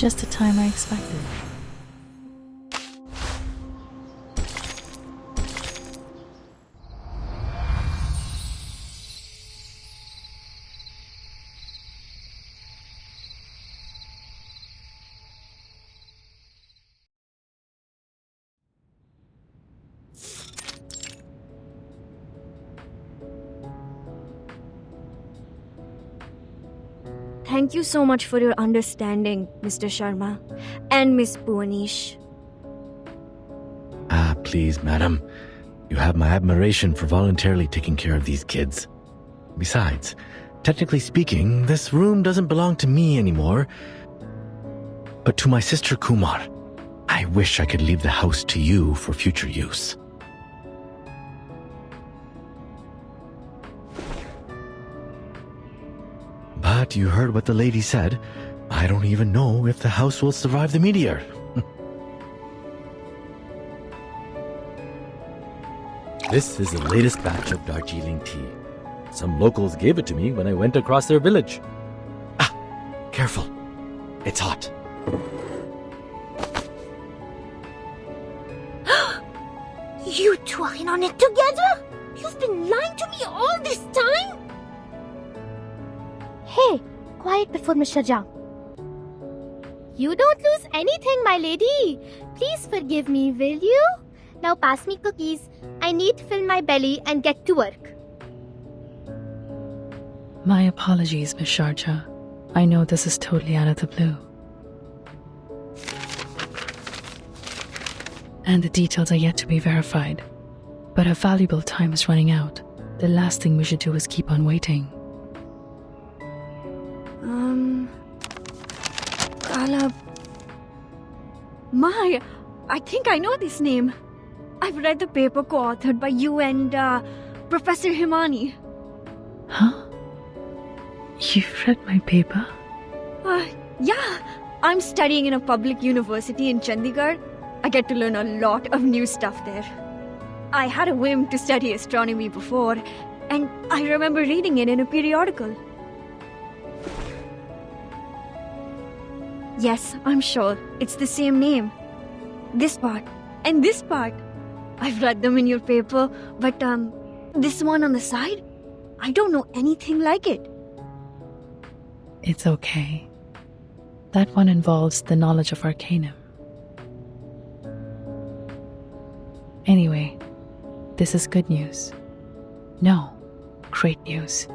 Just the time I expected. Thank you so much for your understanding, Mr. Sharma and Miss Bhuwanish. Please, madam. You have my admiration for voluntarily taking care of these kids. Besides, technically speaking, this room doesn't belong to me anymore, but to my sister Kumar. I wish I could leave the house to you for future use. But you heard what the lady said. I don't even know if the house will survive the meteor. This is the latest batch of Darjeeling tea. Some locals gave it to me when I went across their village. Careful. It's hot. You two are in on it together? You've been lying to me all this time? Hey, quiet before Mr. Jang. You don't lose anything, my lady. Please forgive me, will you? Now pass me cookies. I need to fill my belly and get to work. My apologies, Miss Sharja. I know this is totally out of the blue. And the details are yet to be verified. But our valuable time is running out. The last thing we should do is keep on waiting. Kala... I think I know this name. I've read the paper co-authored by you and, Professor Himani. Huh? You've read my paper? Yeah. I'm studying in a public university in Chandigarh. I get to learn a lot of new stuff there. I had a whim to study astronomy before, and I remember reading it in a periodical. Yes, I'm sure. It's the same name. This part and this part. I've read them in your paper, but this one on the side, I don't know anything like it. It's okay. That one involves the knowledge of Arcanum. Anyway, this is good news. No, great news.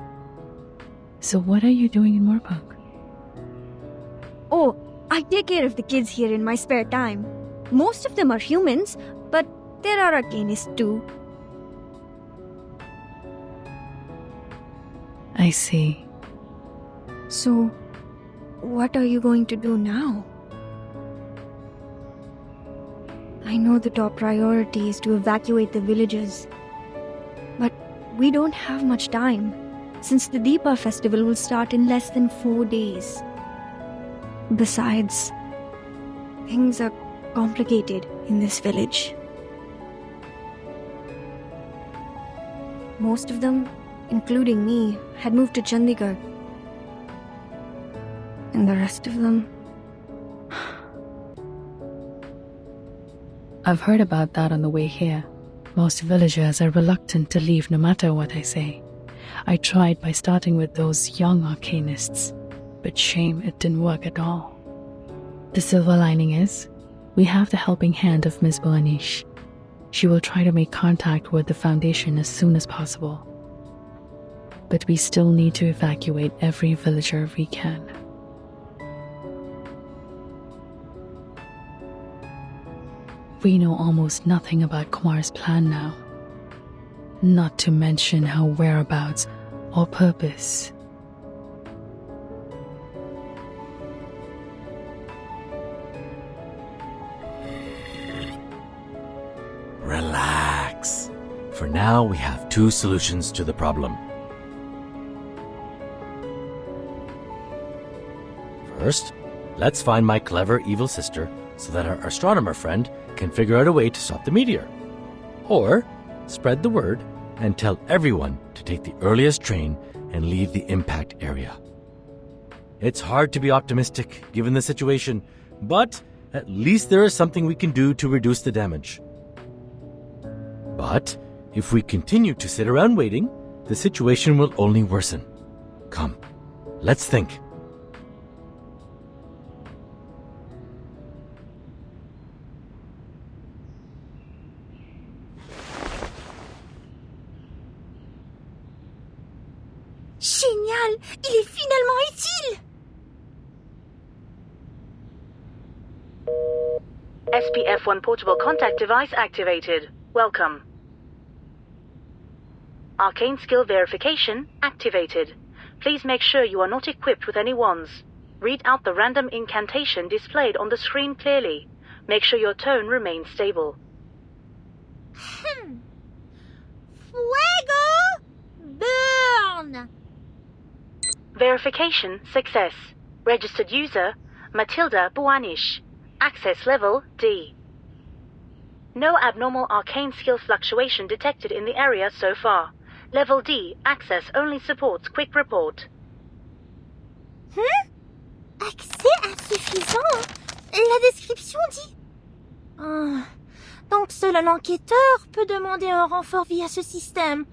So what are you doing in Moorpark? Oh, I take care of the kids here in my spare time. Most of them are humans, but there are arcanists too. I see. So, what are you going to do now? I know the top priority is to evacuate the villages. But we don't have much time, since the Deepa festival will start in less than 4 days. Besides, things are complicated in this village. Most of them, including me, had moved to Chandigarh. And the rest of them... I've heard about that on the way here. Most villagers are reluctant to leave no matter what I say. I tried by starting with those young arcanists, but shame it didn't work at all. The silver lining is, we have the helping hand of Miss Bhuwanish. She will try to make contact with the Foundation as soon as possible. But we still need to evacuate every villager we can. We know almost nothing about Kumar's plan now. Not to mention her whereabouts or purpose. Relax. For now, we have 2 solutions to the problem. First, let's find my clever evil sister so that our astronomer friend can figure out a way to stop the meteor. Or spread the word and tell everyone to take the earliest train and leave the impact area. It's hard to be optimistic given the situation, but at least there is something we can do to reduce the damage. But if we continue to sit around waiting, the situation will only worsen. Come, let's think. Génial! Il est finalement utile! SPF-1 portable contact device activated. Welcome. Arcane skill verification activated. Please make sure you are not equipped with any wands. Read out the random incantation displayed on the screen clearly. Make sure your tone remains stable. Fuego! Burn! Verification success. Registered user Matilda Buanish. Access level D. No abnormal arcane skill fluctuation detected in the area so far. Level D access only supports quick report. Accès insuffisant? La description dit... Donc seul un enquêteur peut demander un renfort via ce système.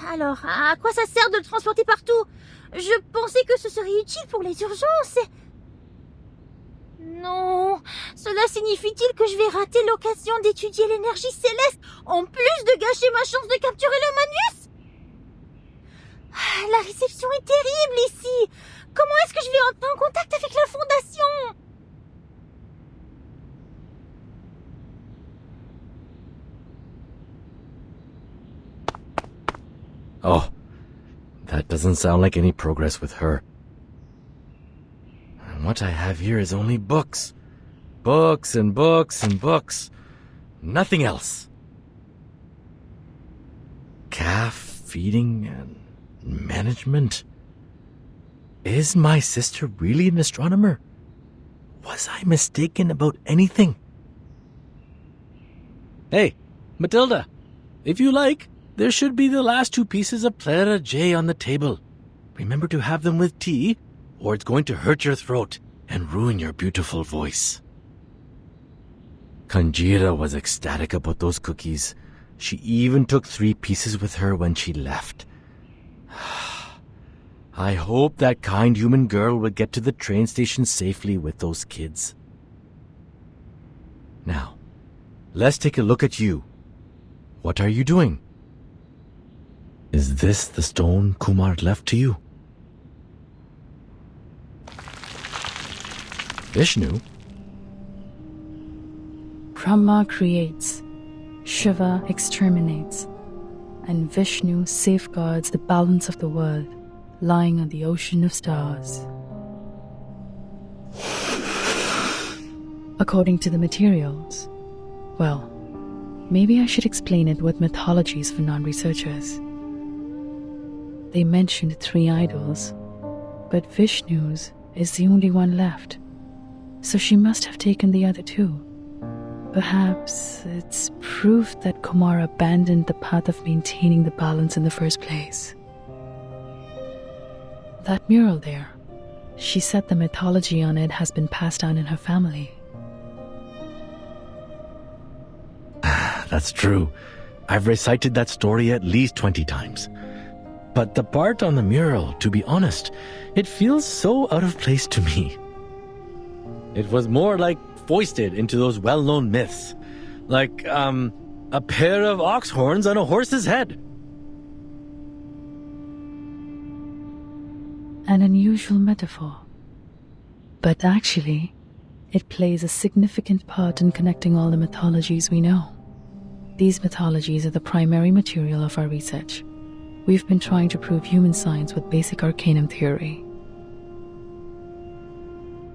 Alors, à quoi ça sert de le transporter partout? Je pensais que ce serait utile pour les urgences. Non, cela signifie-t-il que je vais rater l'occasion d'étudier l'énergie céleste en plus de gâcher ma chance de capturer le Magnus? La réception est terrible ici. Comment est-ce que je vais entrer en contact avec la Fondation? Oh, that doesn't sound like any progress with her. And what I have here is only books. Books and books and books. Nothing else. Calf feeding and management. Is my sister really an astronomer? Was I mistaken about anything? Hey, Matilda, if you like, there should be the last two pieces of Plera J on the table. Remember to have them with tea, or it's going to hurt your throat and ruin your beautiful voice. Kanjira was ecstatic about those cookies. She even took 3 pieces with her when she left. I hope that kind human girl will get to the train station safely with those kids. Now, let's take a look at you. What are you doing? Is this the stone Kumar left to you? Vishnu? Brahma creates, Shiva exterminates, and Vishnu safeguards the balance of the world, lying on the ocean of stars. According to the materials, well, maybe I should explain it with mythologies for non-researchers. They mentioned 3 idols, but Vishnu's is the only one left, so she must have taken the other 2. Perhaps it's proof that Kumar abandoned the path of maintaining the balance in the first place. That mural there, she said the mythology on it has been passed down in her family. That's true. I've recited that story at least 20 times. But the part on the mural, to be honest, it feels so out of place to me. It was more like foisted into those well-known myths. Like, a pair of ox horns on a horse's head. An unusual metaphor. But actually, it plays a significant part in connecting all the mythologies we know. These mythologies are the primary material of our research. We've been trying to prove human science with basic arcanum theory.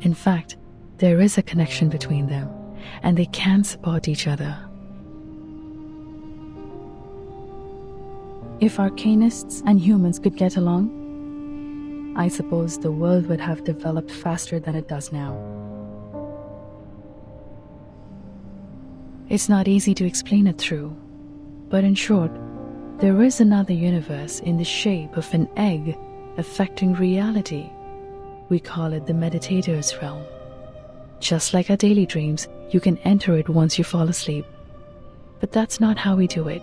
In fact, there is a connection between them, and they can support each other. If arcanists and humans could get along, I suppose the world would have developed faster than it does now. It's not easy to explain it through, but in short, There is another universe in the shape of an egg affecting reality. We call it the meditator's realm. Just like our daily dreams, you can enter it once you fall asleep. But that's not how we do it.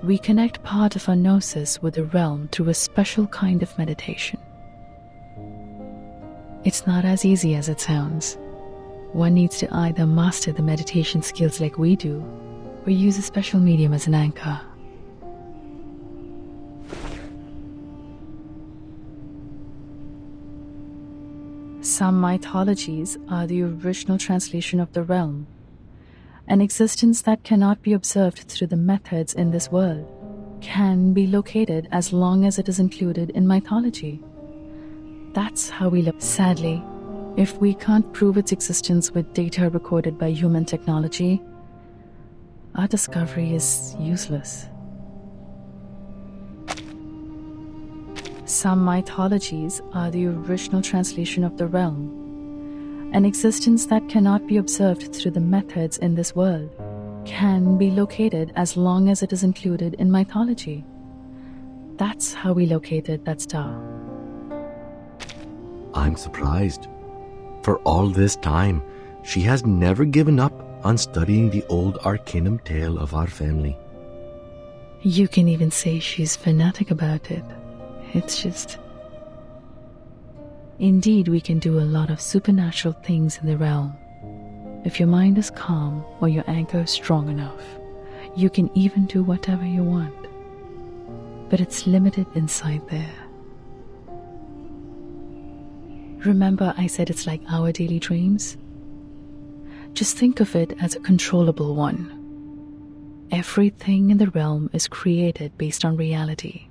We connect part of our gnosis with the realm through a special kind of meditation. It's not as easy as it sounds. One needs to either master the meditation skills like we do, or use a special medium as an anchor. Some mythologies are the original translation of the realm, an existence that cannot be observed through the methods in this world, can be located as long as it is included in mythology. That's how we live. Sadly, if we can't prove its existence with data recorded by human technology, our discovery is useless. Some mythologies are the original translation of the realm, an existence that cannot be observed through the methods in this world, can be located as long as it is included in mythology. That's how we located that star. I'm surprised. For all this time, she has never given up on studying the old arcanum tale of our family. You can even say she's fanatic about it. It's just... Indeed, we can do a lot of supernatural things in the realm. If your mind is calm or your anchor is strong enough, you can even do whatever you want. But it's limited inside there. Remember I said it's like our daily dreams? Just think of it as a controllable one. Everything in the realm is created based on reality.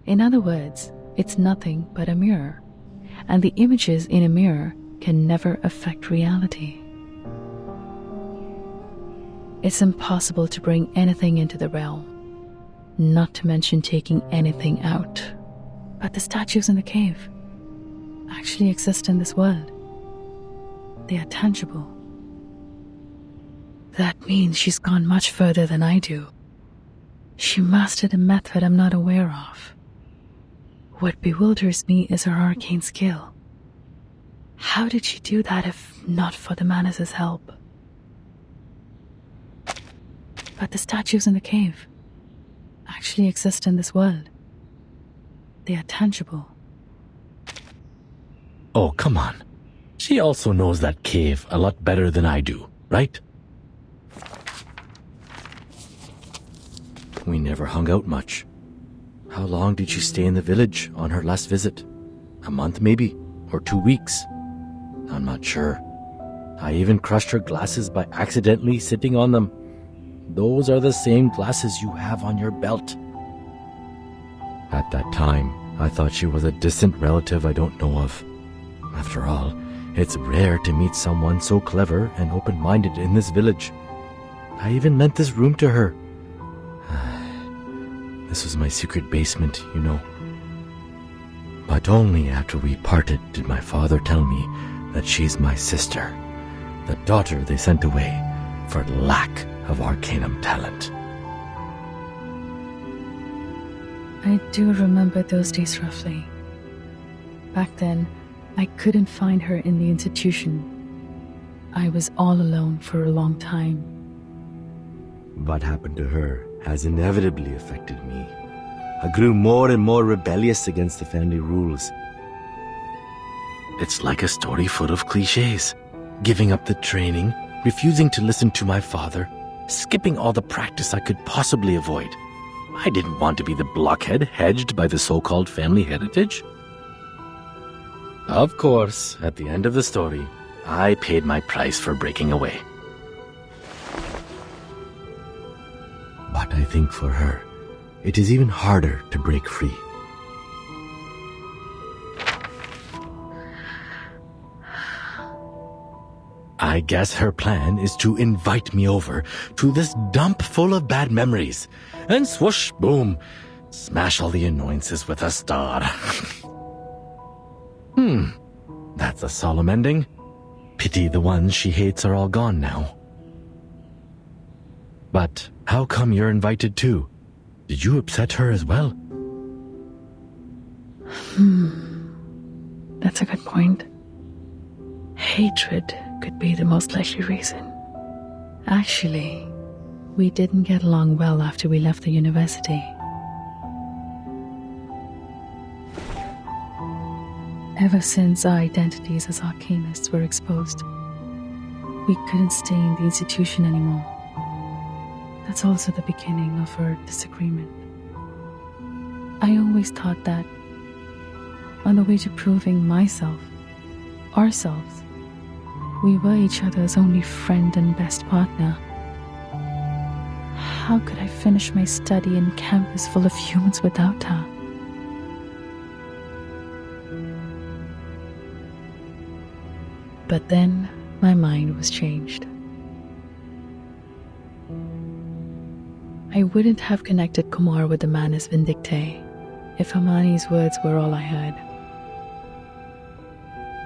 In other words, it's nothing but a mirror, and the images in a mirror can never affect reality. It's impossible to bring anything into the realm, not to mention taking anything out. But the statues in the cave actually exist in this world. They are tangible. That means she's gone much further than I do. She mastered a method I'm not aware of. What bewilders me is her arcane skill. How did she do that if not for the Manus' help? But the statues in the cave actually exist in this world. They are tangible. Oh, come on. She also knows that cave a lot better than I do, right? We never hung out much. How long did she stay in the village on her last visit? A month maybe? Or 2 weeks? I'm not sure. I even crushed her glasses by accidentally sitting on them. Those are the same glasses you have on your belt. At that time, I thought she was a distant relative I don't know of. After all, it's rare to meet someone so clever and open-minded in this village. I even lent this room to her. This was my secret basement, you know. But only after we parted did my father tell me that she's my sister, the daughter they sent away for lack of arcanum talent. I do remember those days roughly. Back then, I couldn't find her in the institution. I was all alone for a long time. What happened to her has inevitably affected me. I grew more and more rebellious against the family rules. It's like a story full of cliches. Giving up the training, refusing to listen to my father, skipping all the practice I could possibly avoid. I didn't want to be the blockhead hedged by the so-called family heritage. Of course, at the end of the story, I paid my price for breaking away. But I think for her, it is even harder to break free. I guess her plan is to invite me over to this dump full of bad memories, and swoosh, boom, smash all the annoyances with a star. That's a solemn ending. Pity the ones she hates are all gone now. But how come you're invited too? Did you upset her as well? That's a good point. Hatred could be the most likely reason. Actually, we didn't get along well after we left the university. Ever since our identities as arcanists were exposed, we couldn't stay in the institution anymore. That's also the beginning of our disagreement. I always thought that on the way to proving myself, ourselves, we were each other's only friend and best partner. How could I finish my study in campus full of humans without her? But then my mind was changed. I wouldn't have connected Kumar with the Manus Vindictae if Hermione's words were all I heard.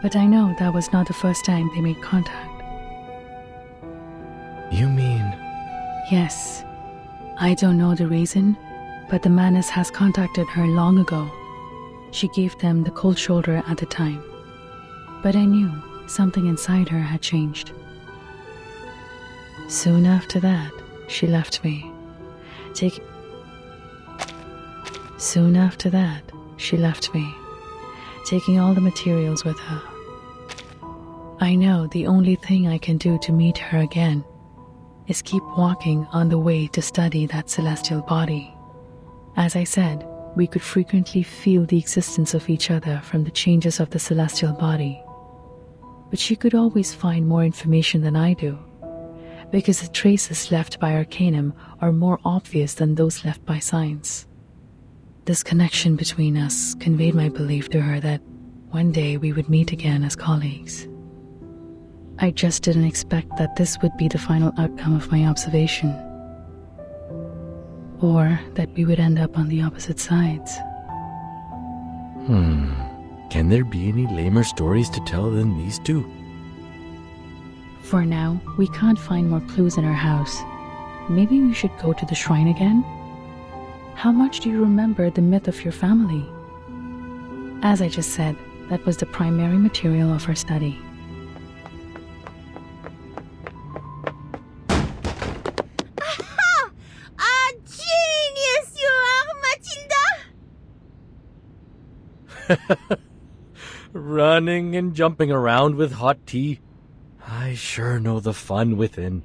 But I know that was not the first time they made contact. You mean... Yes, I don't know the reason, but the Manus has contacted her long ago. She gave them the cold shoulder at the time. But I knew something inside her had changed. Soon after that, she left me. Soon after that, she left me, taking all the materials with her. I know the only thing I can do to meet her again is keep walking on the way to study that celestial body. As I said, we could frequently feel the existence of each other from the changes of the celestial body. But she could always find more information than I do, because the traces left by Arcanum are more obvious than those left by science. This connection between us conveyed my belief to her that one day we would meet again as colleagues. I just didn't expect that this would be the final outcome of my observation, or that we would end up on the opposite sides. Can there be any lamer stories to tell than these two? For now, we can't find more clues in our house. Maybe we should go to the shrine again? How much do you remember the myth of your family? As I just said, that was the primary material of our study. Aha! A genius you are, Matilda! Running and jumping around with hot tea. I sure know the fun within.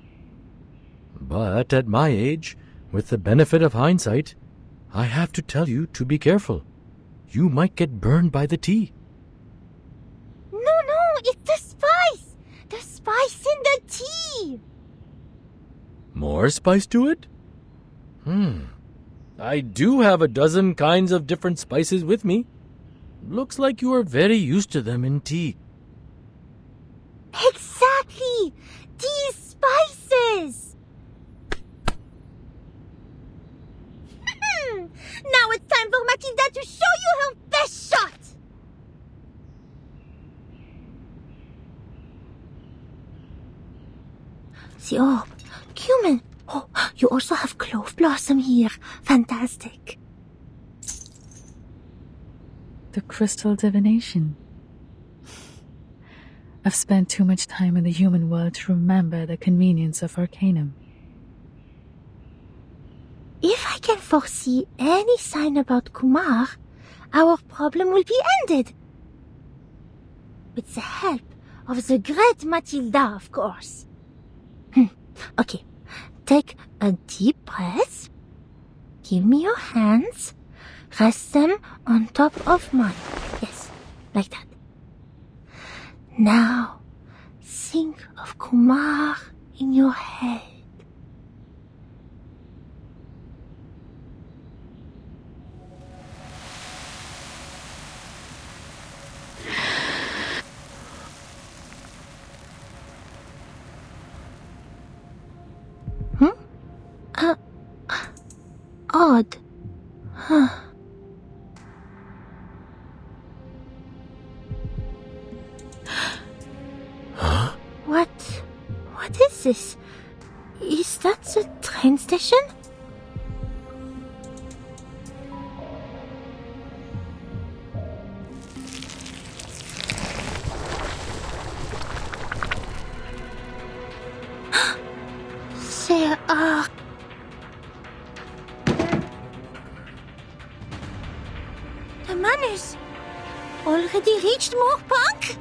But at my age, with the benefit of hindsight, I have to tell you to be careful. You might get burned by the tea. No, it's the spice! The spice in the tea! More spice to it? I do have a dozen kinds of different spices with me. Looks like you are very used to them in tea. Exactly! These spices! Now it's time for Matilda to show you her best shot! The orb. Cumin. Oh, you also have clove blossom here. Fantastic. The crystal divination. I've spent too much time in the human world to remember the convenience of Arcanum. If I can foresee any sign about Kumar, our problem will be ended. With the help of the great Matilda, of course. Okay, take a deep breath. Give me your hands. Rest them on top of mine. Yes, like that. Now, think of Kumar in your head. Odd. Huh. Huh? What is this? Is that the train station? manners. Already reached Moorpark?